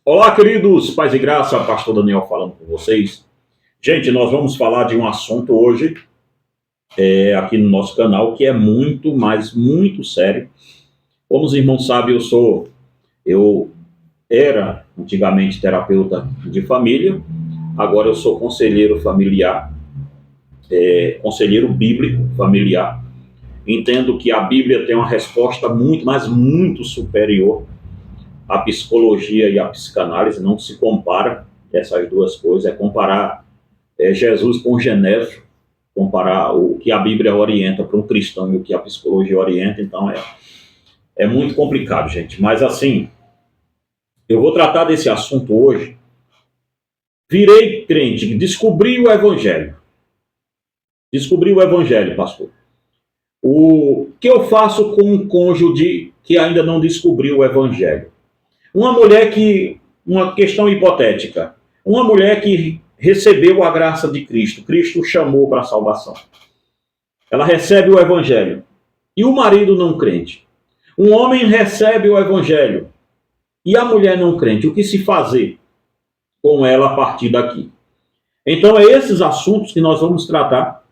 Olá, queridos, paz e graça, pastor Daniel falando com vocês. Gente, nós vamos falar de um assunto hoje, aqui no nosso canal, que é muito, mas muito sério. Como os irmãos sabem, eu era antigamente terapeuta de família, agora eu sou conselheiro familiar, conselheiro bíblico familiar. Entendo que a Bíblia tem uma resposta muito, mas muito superior à psicologia e à psicanálise. Não se compara essas duas coisas, é comparar Jesus com Genésio, comparar o que a Bíblia orienta para um cristão e o que a psicologia orienta. Então é muito complicado, gente. Mas assim, eu vou tratar desse assunto hoje. Virei crente, descobri o Evangelho. Descobri o Evangelho, pastor. O que eu faço com um cônjuge que ainda não descobriu o Evangelho? Uma questão hipotética, uma mulher que recebeu a graça de Cristo, Cristo chamou para a salvação. Ela recebe o Evangelho. E o marido não crente? Um homem recebe o Evangelho. E a mulher não crente? O que se fazer com ela a partir daqui? Então, é esses assuntos que nós vamos tratar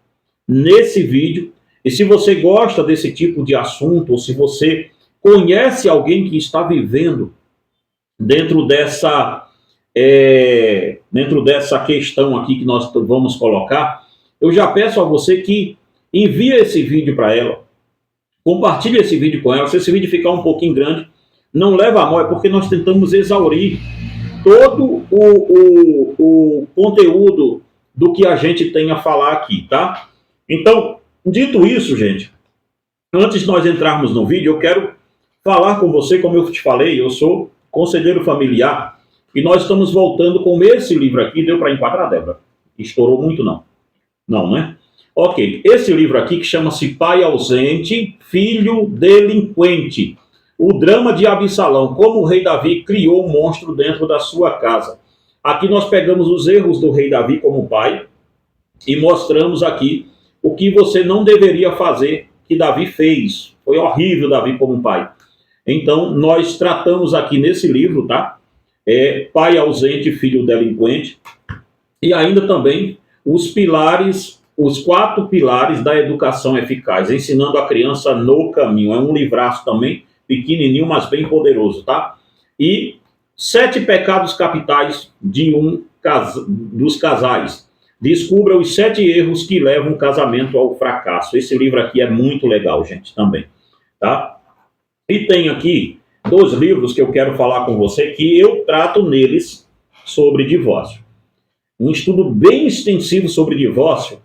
nesse vídeo. E se você gosta desse tipo de assunto, ou se você conhece alguém que está vivendo dentro dessa questão aqui que nós vamos colocar, eu já peço a você que envie esse vídeo para ela, compartilhe esse vídeo com ela. Se esse vídeo ficar um pouquinho grande, não leva a mal, é porque nós tentamos exaurir todo o conteúdo do que a gente tem a falar aqui, tá? Então, dito isso, gente, antes de nós entrarmos no vídeo, eu quero falar com você, como eu te falei, eu sou conselheiro familiar, e nós estamos voltando com esse livro aqui. Deu para enquadrar, Débora? Estourou muito, não? Não, né? Ok, esse livro aqui que chama-se Pai Ausente, Filho Delinquente. O drama de Absalão, como o rei Davi criou um monstro dentro da sua casa. Aqui nós pegamos os erros do rei Davi como pai e mostramos aqui o que você não deveria fazer, que Davi fez. Foi horrível Davi como pai. Então, nós tratamos aqui nesse livro, tá? Pai Ausente, Filho Delinquente. E ainda também os pilares, os 4 pilares da educação eficaz, ensinando a criança no caminho. É um livraço também, pequenininho, mas bem poderoso, tá? E 7 pecados capitais dos casais. Descubra os 7 erros que levam o casamento ao fracasso. Esse livro aqui é muito legal, gente, também, tá? E tem aqui 2 livros que eu quero falar com você, que eu trato neles sobre divórcio. Um estudo bem extensivo sobre divórcio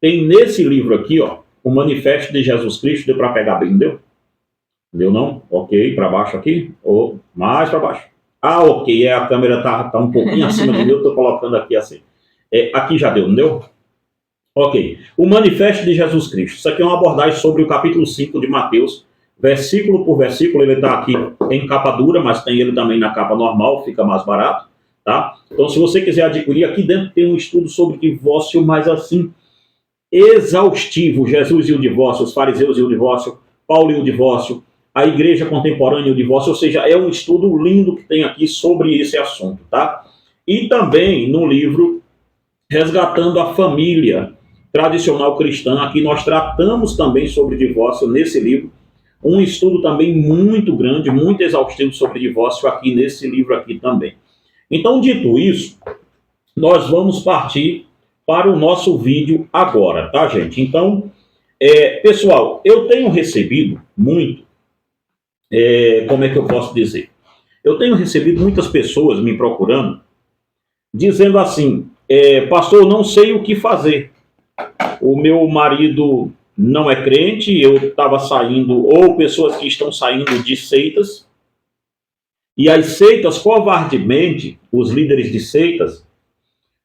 tem nesse livro aqui, ó, o Manifesto de Jesus Cristo. Deu para pegar bem, deu? Deu não? Ok, para baixo aqui, ou mais para baixo. Ah, ok, a câmera tá um pouquinho acima do meu, eu tô colocando aqui assim. Aqui já deu, não deu? Ok, o Manifesto de Jesus Cristo. Isso aqui é uma abordagem sobre o capítulo 5 de Mateus, versículo por versículo. Ele está aqui em capa dura, mas tem ele também na capa normal, fica mais barato, tá? Então, se você quiser adquirir, aqui dentro tem um estudo sobre divórcio, mas assim, exaustivo. Jesus e o divórcio, os fariseus e o divórcio, Paulo e o divórcio, a igreja contemporânea e o divórcio. Ou seja, é um estudo lindo que tem aqui sobre esse assunto, tá? E também no livro Resgatando a Família Tradicional Cristã, aqui nós tratamos também sobre divórcio nesse livro. Um estudo também muito grande, muito exaustivo sobre divórcio aqui nesse livro aqui também. Então, dito isso, nós vamos partir para o nosso vídeo agora, tá, gente? Então, pessoal, eu tenho recebido muito, como é que eu posso dizer? Eu tenho recebido muitas pessoas me procurando, dizendo assim, pastor, não sei o que fazer. O meu marido não é crente, eu estava saindo, ou pessoas que estão saindo de seitas, e as seitas, covardemente, os líderes de seitas,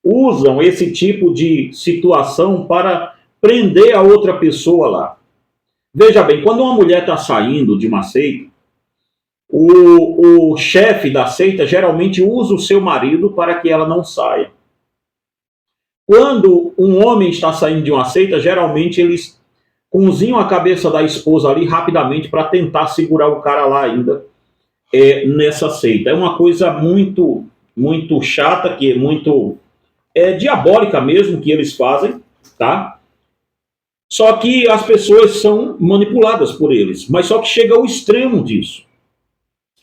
usam esse tipo de situação para prender a outra pessoa lá. Veja bem, quando uma mulher está saindo de uma seita, o chefe da seita geralmente usa o seu marido para que ela não saia. Quando um homem está saindo de uma seita, geralmente eles cozinham a cabeça da esposa ali rapidamente para tentar segurar o cara lá ainda nessa seita. É uma coisa muito, muito chata, que é muito diabólica mesmo, que eles fazem, tá? Só que as pessoas são manipuladas por eles, mas só que chega ao extremo disso.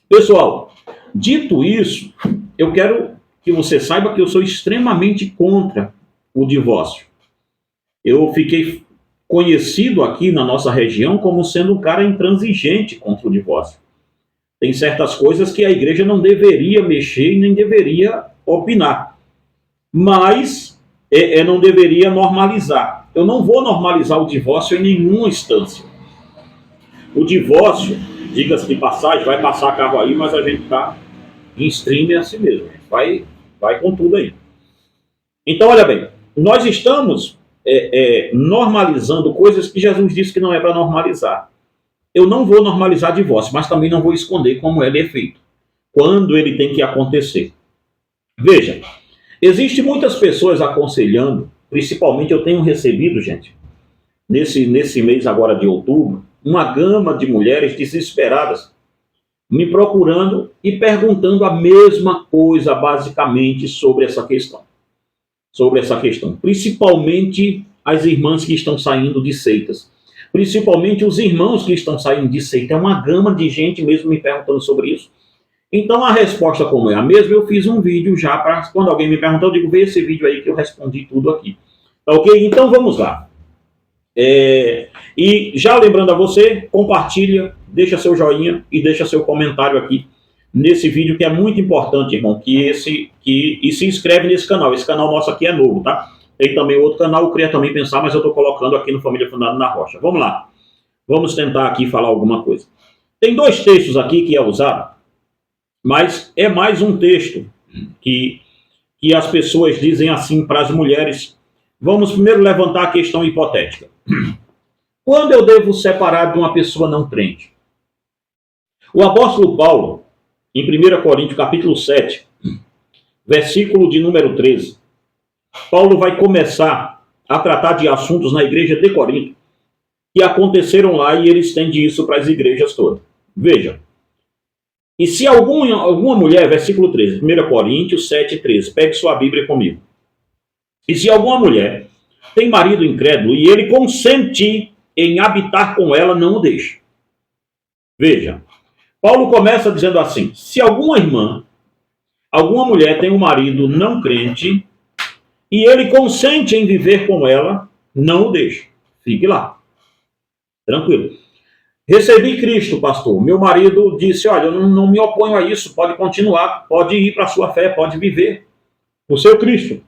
Pessoal, dito isso, eu quero que você saiba que eu sou extremamente contra o divórcio. Eu fiquei conhecido aqui na nossa região como sendo um cara intransigente contra o divórcio. Tem certas coisas que a igreja não deveria mexer e nem deveria opinar, mas não deveria normalizar. Eu não vou normalizar o divórcio em nenhuma instância. O divórcio, diga-se de passagem, vai passar carro aí, mas a gente está em stream assim mesmo. Vai com tudo aí. Então, olha bem, nós estamos normalizando coisas que Jesus disse que não é para normalizar. Eu não vou normalizar divórcio, mas também não vou esconder como ele é feito, quando ele tem que acontecer. Veja, existem muitas pessoas aconselhando, principalmente eu tenho recebido, gente, nesse mês agora de outubro, uma gama de mulheres desesperadas me procurando e perguntando a mesma coisa, basicamente, sobre essa questão. Principalmente as irmãs que estão saindo de seitas. Principalmente os irmãos que estão saindo de seita. É uma gama de gente mesmo me perguntando sobre isso. Então a resposta, como é a mesma, eu fiz um vídeo já para quando alguém me perguntar, eu digo, vê esse vídeo aí que eu respondi tudo aqui. Ok? Então vamos lá. E já lembrando a você, compartilha, deixa seu joinha e deixa seu comentário aqui nesse vídeo, que é muito importante, irmão, e se inscreve nesse canal. Esse canal nosso aqui é novo, tá? Tem também outro canal, eu queria também pensar, mas eu estou colocando aqui no Família Fundada na Rocha. Vamos lá. Vamos tentar aqui falar alguma coisa. Tem dois textos aqui que é usado, mas é mais um texto que as pessoas dizem assim para as mulheres. Vamos primeiro levantar a questão hipotética. Quando eu devo separar de uma pessoa não crente? O apóstolo Paulo, em 1 Coríntios capítulo 7, versículo de número 13, Paulo vai começar a tratar de assuntos na igreja de Corinto que aconteceram lá, e ele estende isso para as igrejas todas. Veja. E se alguma mulher, versículo 13, 1 Coríntios 7, 13, pegue sua Bíblia comigo. E se alguma mulher tem marido incrédulo e ele consente em habitar com ela, não o deixe. Veja, Paulo começa dizendo assim: se alguma irmã, alguma mulher tem um marido não crente e ele consente em viver com ela, não o deixe. Fique lá. Tranquilo. Recebi Cristo, pastor. Meu marido disse, olha, eu não me oponho a isso, pode continuar, pode ir para a sua fé, pode viver o seu Cristo.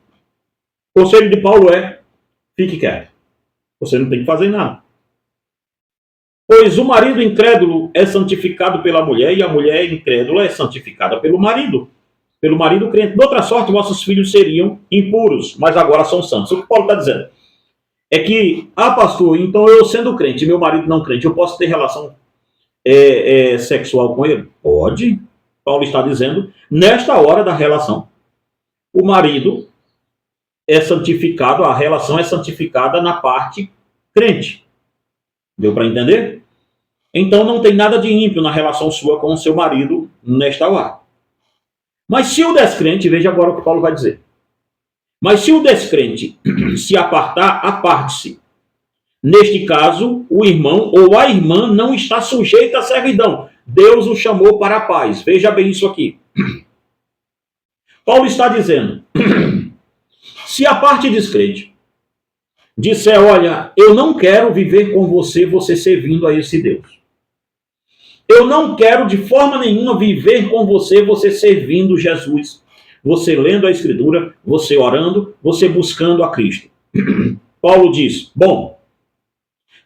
O conselho de Paulo é, fique quieto. Você não tem que fazer nada. Pois o marido incrédulo é santificado pela mulher e a mulher incrédula é santificada pelo marido crente. De outra sorte, vossos filhos seriam impuros, mas agora são santos. O que Paulo está dizendo é que, pastor, então eu sendo crente, meu marido não crente, eu posso ter relação sexual com ele? Pode. Paulo está dizendo, nesta hora da relação, o marido é santificado, a relação é santificada na parte crente. Deu para entender? Então não tem nada de ímpio na relação sua com o seu marido nesta hora. Mas se o descrente, veja agora o que Paulo vai dizer. Mas se o descrente se apartar, aparte-se. Neste caso, o irmão ou a irmã não está sujeito à servidão. Deus o chamou para a paz. Veja bem isso aqui. Paulo está dizendo, se a parte descrente disser, olha, eu não quero viver com você, você servindo a esse Deus. Eu não quero de forma nenhuma viver com você, você servindo Jesus. Você lendo a Escritura, você orando, você buscando a Cristo. Paulo diz, bom,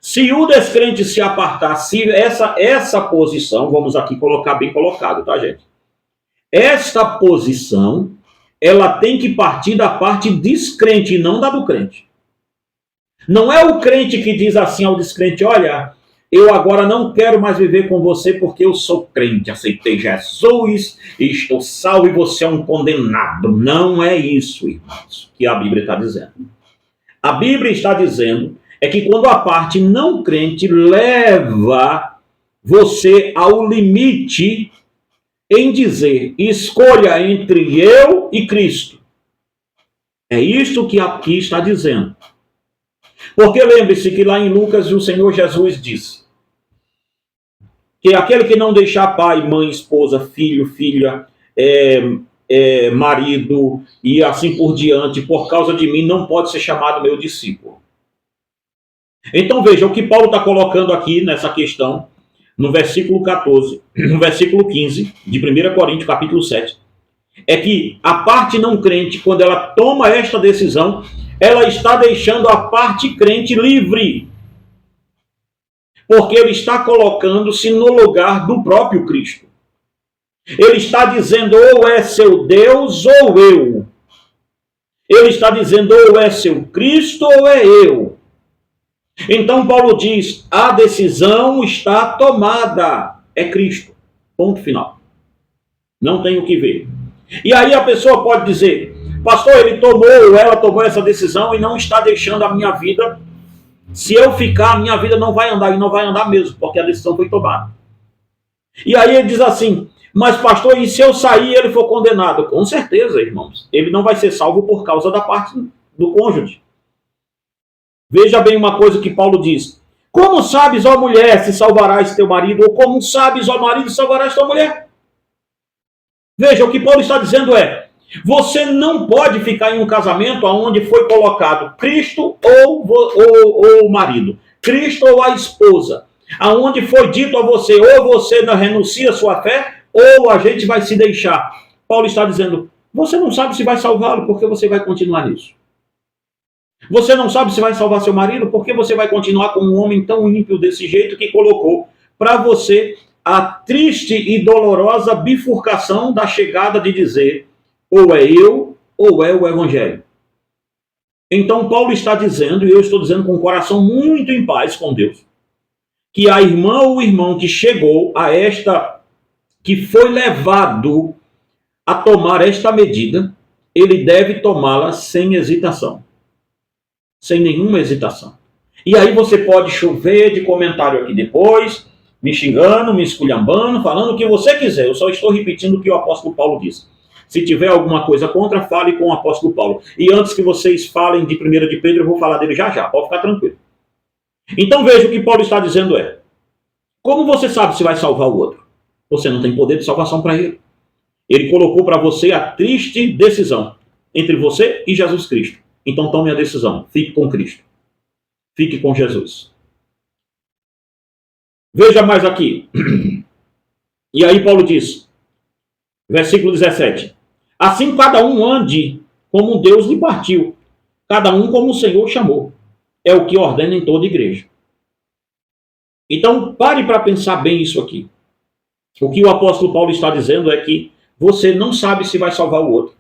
se o descrente se apartar, se essa posição, vamos aqui colocar bem colocado, tá, gente? Esta posição, ela tem que partir da parte descrente e não da do crente. Não é o crente que diz assim ao descrente, olha, eu agora não quero mais viver com você porque eu sou crente, aceitei Jesus, estou salvo e você é um condenado. Não é isso, irmãos, que a Bíblia está dizendo. A Bíblia está dizendo é que quando a parte não crente leva você ao limite em dizer, escolha entre eu e Cristo. É isto que aqui está dizendo. Porque lembre-se que lá em Lucas o Senhor Jesus disse que aquele que não deixar pai, mãe, esposa, filho, filha, marido e assim por diante, por causa de mim, não pode ser chamado meu discípulo. Então veja, o que Paulo está colocando aqui nessa questão, no versículo 14, no versículo 15 de 1 Coríntios, capítulo 7, é que a parte não crente, quando ela toma esta decisão, ela está deixando a parte crente livre. Porque ele está colocando-se no lugar do próprio Cristo. Ele está dizendo, ou é seu Deus ou eu. Ele está dizendo, ou é seu Cristo ou é eu. Então Paulo diz, a decisão está tomada. É Cristo. Ponto final. Não tem o que ver. E aí a pessoa pode dizer, pastor, ele tomou ou ela tomou essa decisão e não está deixando a minha vida. Se eu ficar, a minha vida não vai andar, e não vai andar mesmo, porque a decisão foi tomada. E aí ele diz assim, mas pastor, e se eu sair e ele for condenado? Com certeza, irmãos, ele não vai ser salvo por causa da parte do cônjuge. Veja bem uma coisa que Paulo diz. Como sabes, ó mulher, se salvarás teu marido? Ou como sabes, ó marido, se salvarás tua mulher? Veja, o que Paulo está dizendo é, você não pode ficar em um casamento onde foi colocado Cristo ou o marido, Cristo ou a esposa, aonde foi dito a você, ou você renuncia a sua fé, ou a gente vai se deixar. Paulo está dizendo, você não sabe se vai salvá-lo, porque você vai continuar nisso. Você não sabe se vai salvar seu marido, porque você vai continuar com um homem tão ímpio desse jeito que colocou para você a triste e dolorosa bifurcação da chegada de dizer, ou é eu, ou é o Evangelho. Então Paulo está dizendo, e eu estou dizendo com o coração muito em paz com Deus, que a irmã ou o irmão que chegou a esta, que foi levado a tomar esta medida, ele deve tomá-la sem hesitação. Sem nenhuma hesitação. E aí você pode chover de comentário aqui depois, me xingando, me esculhambando, falando o que você quiser. Eu só estou repetindo o que o apóstolo Paulo disse. Se tiver alguma coisa contra, fale com o apóstolo Paulo. E antes que vocês falem de 1 de Pedro, eu vou falar dele já já. Pode ficar tranquilo. Então veja o que Paulo está dizendo é, como você sabe se vai salvar o outro? Você não tem poder de salvação para ele. Ele colocou para você a triste decisão entre você e Jesus Cristo. Então tome a decisão. Fique com Cristo. Fique com Jesus. Veja mais aqui. E aí Paulo diz, versículo 17. Assim cada um ande como Deus lhe partiu. Cada um como o Senhor chamou. É o que ordena em toda igreja. Então pare para pensar bem isso aqui. O que o apóstolo Paulo está dizendo é que você não sabe se vai salvar o outro.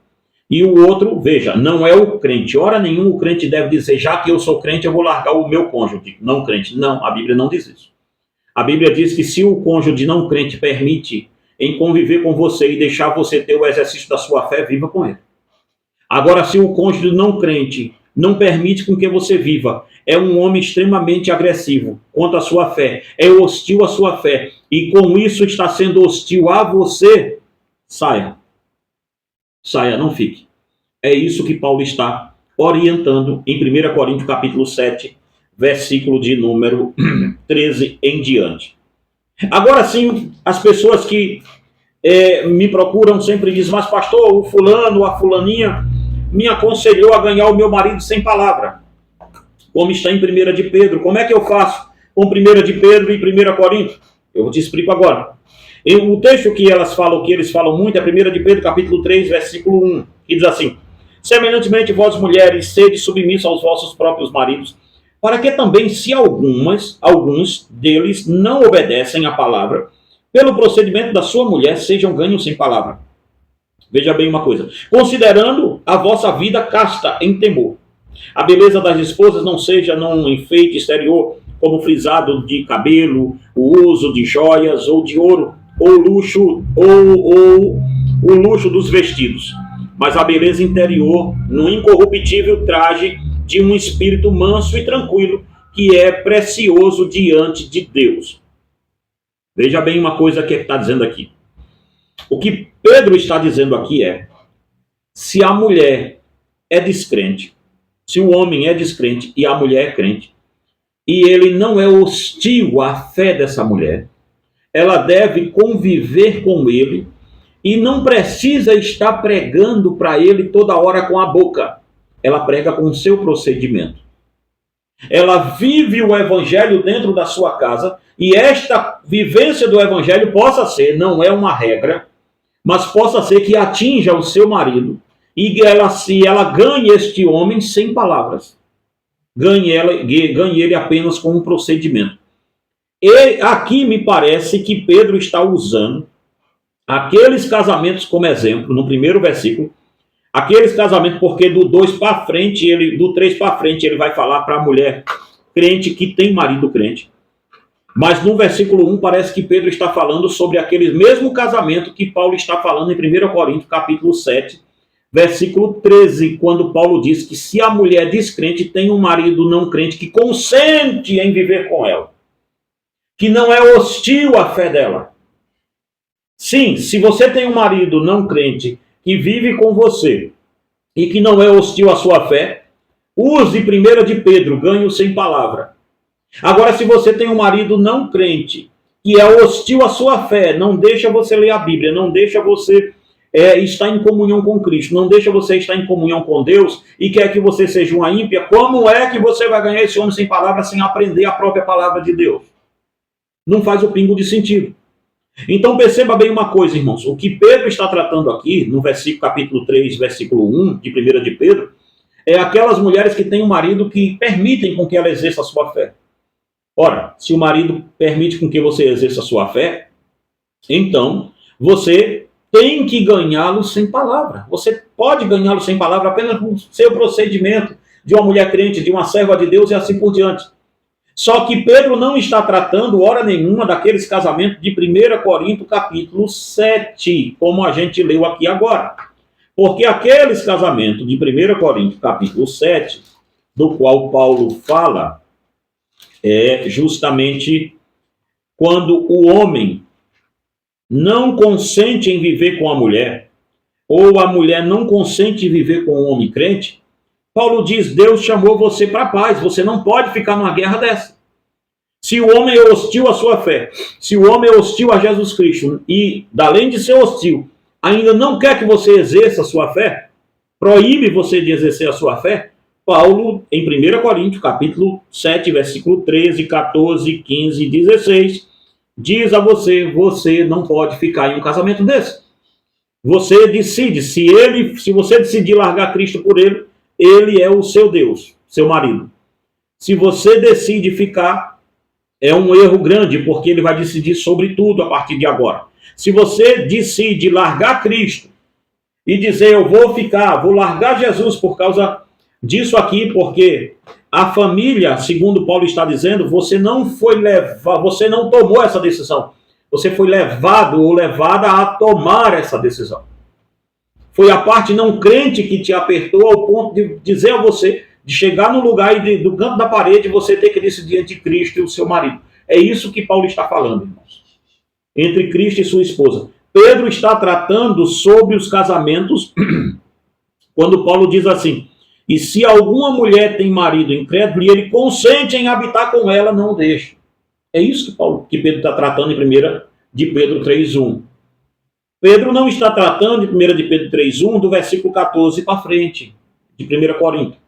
E o outro, veja, não é o crente. Hora nenhuma o crente deve dizer, já que eu sou crente, eu vou largar o meu cônjuge. Não crente. Não, a Bíblia não diz isso. A Bíblia diz que se o cônjuge não crente permite em conviver com você e deixar você ter o exercício da sua fé, viva com ele. Agora, se o cônjuge não crente não permite com que você viva, é um homem extremamente agressivo contra a sua fé, é hostil à sua fé, e com isso está sendo hostil a você, saia. Saia, não fique. É isso que Paulo está orientando em 1 Coríntios capítulo 7, versículo de número 13 em diante. Agora sim, as pessoas que me procuram sempre dizem, mas pastor, o fulano, a fulaninha me aconselhou a ganhar o meu marido sem palavra. Como está em 1 de Pedro. Como é que eu faço com 1 de Pedro e 1 Coríntios? Eu te explico agora. E o texto que eles falam muito é 1 de Pedro, capítulo 3, versículo 1, que diz assim, semelhantemente vós mulheres, sede submissos aos vossos próprios maridos, para que também, se alguns deles não obedecem à palavra, pelo procedimento da sua mulher, sejam ganhos sem palavra. Veja bem uma coisa, considerando a vossa vida casta em temor. A beleza das esposas não seja num enfeite exterior, como frisado de cabelo, o uso de joias ou de ouro, ou o luxo dos vestidos, mas a beleza interior no incorruptível traje de um espírito manso e tranquilo, que é precioso diante de Deus. Veja bem uma coisa que está dizendo aqui. O que Pedro está dizendo aqui é: se a mulher é descrente, se o homem é descrente e a mulher é crente, e ele não é hostil à fé dessa mulher, ela deve conviver com ele e não precisa estar pregando para ele toda hora com a boca. Ela prega com o seu procedimento. Ela vive o evangelho dentro da sua casa e esta vivência do evangelho possa ser, não é uma regra, mas possa ser que atinja o seu marido e ela ganhe este homem sem palavras. Ganhe ele apenas com um procedimento. E aqui me parece que Pedro está usando aqueles casamentos como exemplo, no primeiro versículo, aqueles casamentos, porque do 2 para frente, do 3 para frente, ele vai falar para a mulher crente que tem marido crente. Mas no versículo 1 parece que Pedro está falando sobre aquele mesmo casamento que Paulo está falando em 1 Coríntios, capítulo 7, versículo 13, quando Paulo diz que se a mulher descrente tem um marido não crente que consente em viver com ela, que não é hostil à fé dela. Sim, se você tem um marido não crente que vive com você e que não é hostil à sua fé, use 1 de Pedro, ganho sem palavra. Agora, se você tem um marido não crente que é hostil à sua fé, não deixa você ler a Bíblia, não deixa você estar em comunhão com Cristo, não deixa você estar em comunhão com Deus e quer que você seja uma ímpia, como é que você vai ganhar esse homem sem palavra sem aprender a própria palavra de Deus? Não faz o pingo de sentido. Então perceba bem uma coisa, irmãos. O que Pedro está tratando aqui, no versículo capítulo 3, versículo 1, de 1 de Pedro, é aquelas mulheres que têm um marido que permitem com que ela exerça a sua fé. Ora, se o marido permite com que você exerça a sua fé, então você tem que ganhá-lo sem palavra. Você pode ganhá-lo sem palavra apenas com o seu procedimento de uma mulher crente, de uma serva de Deus e assim por diante. Só que Pedro não está tratando, hora nenhuma, daqueles casamentos de 1 Coríntios capítulo 7, como a gente leu aqui agora. Porque aqueles casamentos de 1 Coríntios capítulo 7, do qual Paulo fala, é justamente quando o homem não consente em viver com a mulher, ou a mulher não consente em viver com um homem crente, Paulo diz: Deus chamou você para a paz, você não pode ficar numa guerra dessa. Se o homem é hostil à sua fé, se o homem é hostil a Jesus Cristo, e além de ser hostil, ainda não quer que você exerça a sua fé, proíbe você de exercer a sua fé, Paulo, em 1 Coríntios, capítulo 7, versículo 13, 14, 15 e 16, diz a você: você não pode ficar em um casamento desse. Você decide, se você decidir largar Cristo por ele, ele é o seu Deus, seu marido. Se você decide ficar, é um erro grande, porque ele vai decidir sobre tudo a partir de agora. Se você decide largar Cristo e dizer: eu vou largar Jesus por causa disso aqui, porque a família, segundo Paulo está dizendo, você não tomou essa decisão. Você foi levado ou levada a tomar essa decisão. Foi a parte não crente que te apertou ao ponto de dizer a você, de chegar no lugar e do canto da parede, você ter que decidir entre Cristo e o seu marido. É isso que Paulo está falando, irmãos. Entre Cristo e sua esposa. Pedro está tratando sobre os casamentos, quando Paulo diz assim: e se alguma mulher tem marido incrédulo e ele consente em habitar com ela, não deixa. É isso que Pedro está tratando em 1 de Pedro 3:1. Pedro não está tratando em 1 de Pedro 3:1 do versículo 14 para frente, de 1 Coríntios.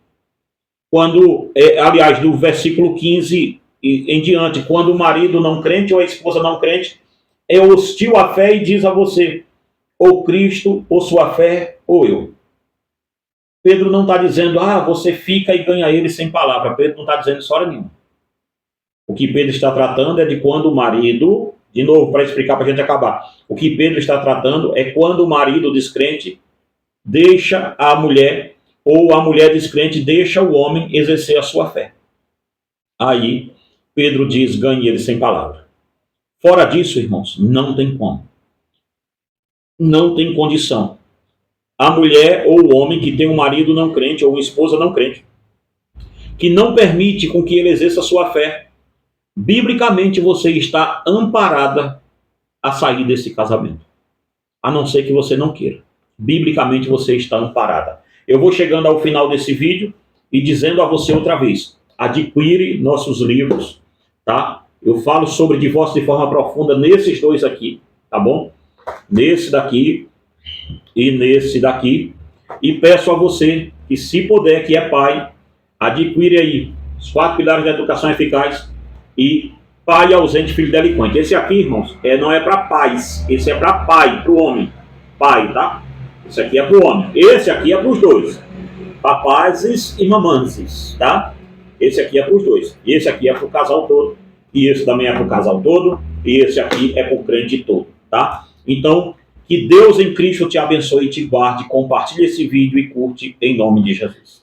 Aliás, do versículo 15 em diante, quando o marido não crente ou a esposa não crente é hostil à fé e diz a você: ou Cristo, ou sua fé, ou eu. Pedro não está dizendo: você fica e ganha ele sem palavra. Pedro não está dizendo isso hora nenhuma. O que Pedro está tratando é de quando o marido, de novo, para explicar para a gente acabar, o que Pedro está tratando é quando o marido descrente deixa a mulher, ou a mulher descrente deixa o homem exercer a sua fé. Aí, Pedro diz: ganhe ele sem palavra. Fora disso, irmãos, não tem como. Não tem condição. A mulher ou o homem que tem um marido não crente, ou uma esposa não crente, que não permite com que ele exerça a sua fé, biblicamente você está amparada a sair desse casamento. a não ser que você não queira. Biblicamente você está amparada. Eu vou chegando ao final desse vídeo e dizendo a você outra vez, adquire nossos livros, tá? Eu falo sobre divórcio de forma profunda nesses dois aqui, tá bom? Nesse daqui e nesse daqui. E peço a você que, se puder, que é pai, adquire aí os 4 pilares da educação eficaz e pai ausente, filho delinquente. Esse aqui, irmãos, não é para pais, esse é para pai, para o homem. Pai, tá? Esse aqui é para o homem. Esse aqui é para os dois. Papazes e mamanzes, tá? Esse aqui é para os dois. E esse aqui é para o casal todo. E esse também é para o casal todo. E esse aqui é para o crente todo, tá? Então, que Deus em Cristo te abençoe e te guarde. Compartilhe esse vídeo e curte em nome de Jesus.